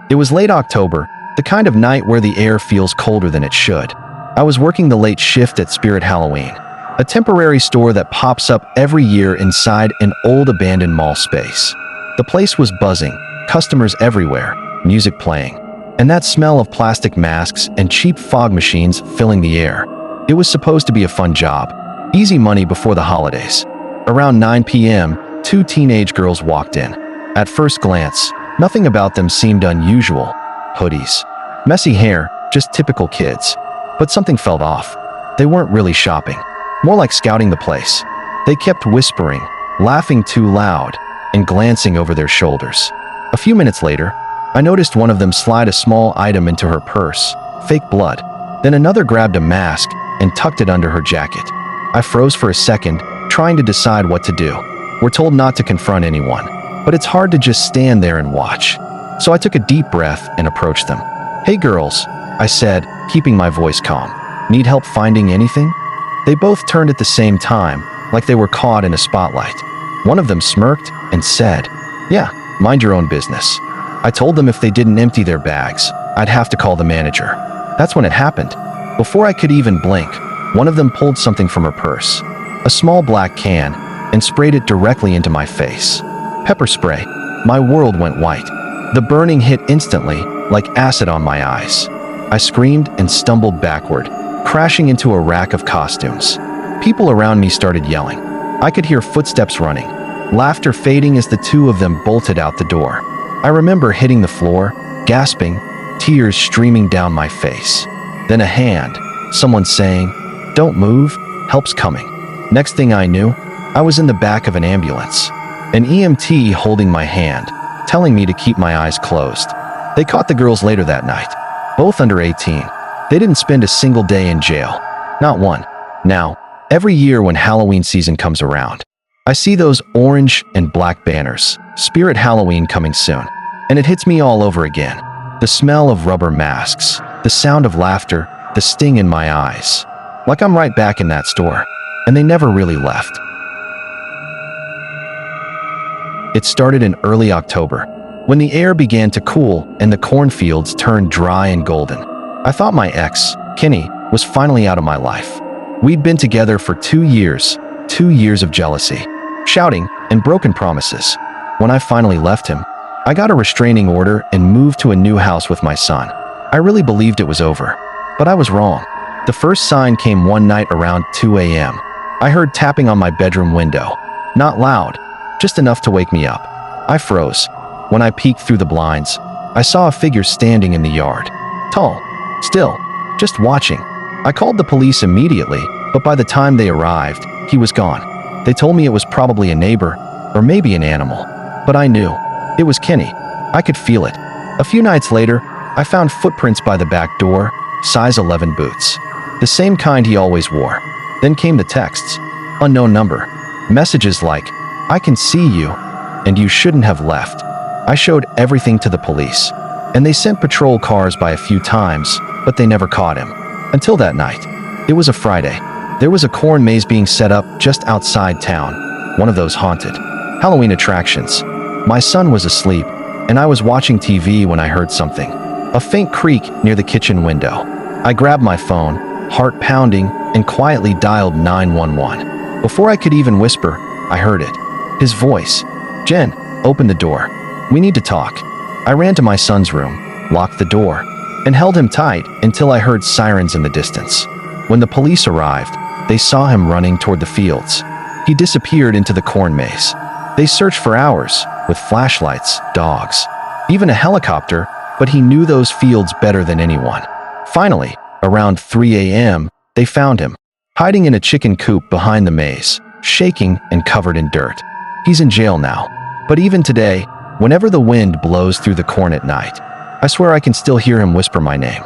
It was late October, the kind of night where the air feels colder than it should. I was working the late shift at Spirit Halloween, a temporary store that pops up every year inside an old abandoned mall space. The place was buzzing, customers everywhere, music playing, and that smell of plastic masks and cheap fog machines filling the air. It was supposed to be a fun job, easy money before the holidays. Around 9 p.m., two teenage girls walked in. At first glance, nothing about them seemed unusual. Hoodies, messy hair, just typical kids. But something felt off. They weren't really shopping, more like scouting the place. They kept whispering, laughing too loud, and glancing over their shoulders. A few minutes later, I noticed one of them slide a small item into her purse, fake blood. Then another grabbed a mask and tucked it under her jacket. I froze for a second, trying to decide what to do. We're told not to confront anyone, but it's hard to just stand there and watch. So I took a deep breath and approached them. "Hey girls," I said, keeping my voice calm. "Need help finding anything?" They both turned at the same time, like they were caught in a spotlight. One of them smirked and said, "Yeah, mind your own business." I told them if they didn't empty their bags, I'd have to call the manager. That's when it happened. Before I could even blink, one of them pulled something from her purse, a small black can, and sprayed it directly into my face. Pepper spray. My world went white. The burning hit instantly, like acid on my eyes. I screamed and stumbled backward, crashing into a rack of costumes. People around me started yelling. I could hear footsteps running, laughter fading as the two of them bolted out the door. I remember hitting the floor, gasping, tears streaming down my face. Then a hand, someone saying, "Don't move, help's coming." Next thing I knew, I was in the back of an ambulance. An EMT holding my hand, telling me to keep my eyes closed. They caught the girls later that night, both under 18. They didn't spend a single day in jail. Not one. Now, every year when Halloween season comes around, I see those orange and black banners, Spirit Halloween coming soon. And it hits me all over again. The smell of rubber masks, the sound of laughter, the sting in my eyes. Like I'm right back in that store. And they never really left. It started in early October, when the air began to cool and the cornfields turned dry and golden. I thought my ex, Kenny, was finally out of my life. We'd been together for 2 years, 2 years of jealousy, shouting, and broken promises. When I finally left him, I got a restraining order and moved to a new house with my son. I really believed it was over, but I was wrong. The first sign came one night around 2 a.m. I heard tapping on my bedroom window. Not loud, just enough to wake me up. I froze. When I peeked through the blinds, I saw a figure standing in the yard. Tall, still, just watching. I called the police immediately, but by the time they arrived, he was gone. They told me it was probably a neighbor, or maybe an animal. But I knew. It was Kenny. I could feel it. A few nights later, I found footprints by the back door, size 11 boots. The same kind he always wore. Then came the texts. Unknown number. Messages like, "I can see you, and you shouldn't have left." I showed everything to the police, and they sent patrol cars by a few times, but they never caught him. Until that night. It was a Friday. There was a corn maze being set up just outside town, one of those haunted Halloween attractions. My son was asleep, and I was watching TV when I heard something. A faint creak near the kitchen window. I grabbed my phone, heart pounding, and quietly dialed 911. Before I could even whisper, I heard it. His voice. "Jen, open the door. We need to talk." I ran to my son's room, locked the door, and held him tight until I heard sirens in the distance. When the police arrived, they saw him running toward the fields. He disappeared into the corn maze. They searched for hours, with flashlights, dogs, even a helicopter, but he knew those fields better than anyone. Finally, around 3 a.m., they found him, hiding in a chicken coop behind the maze, shaking and covered in dirt. He's in jail now. But even today, whenever the wind blows through the corn at night, I swear I can still hear him whisper my name.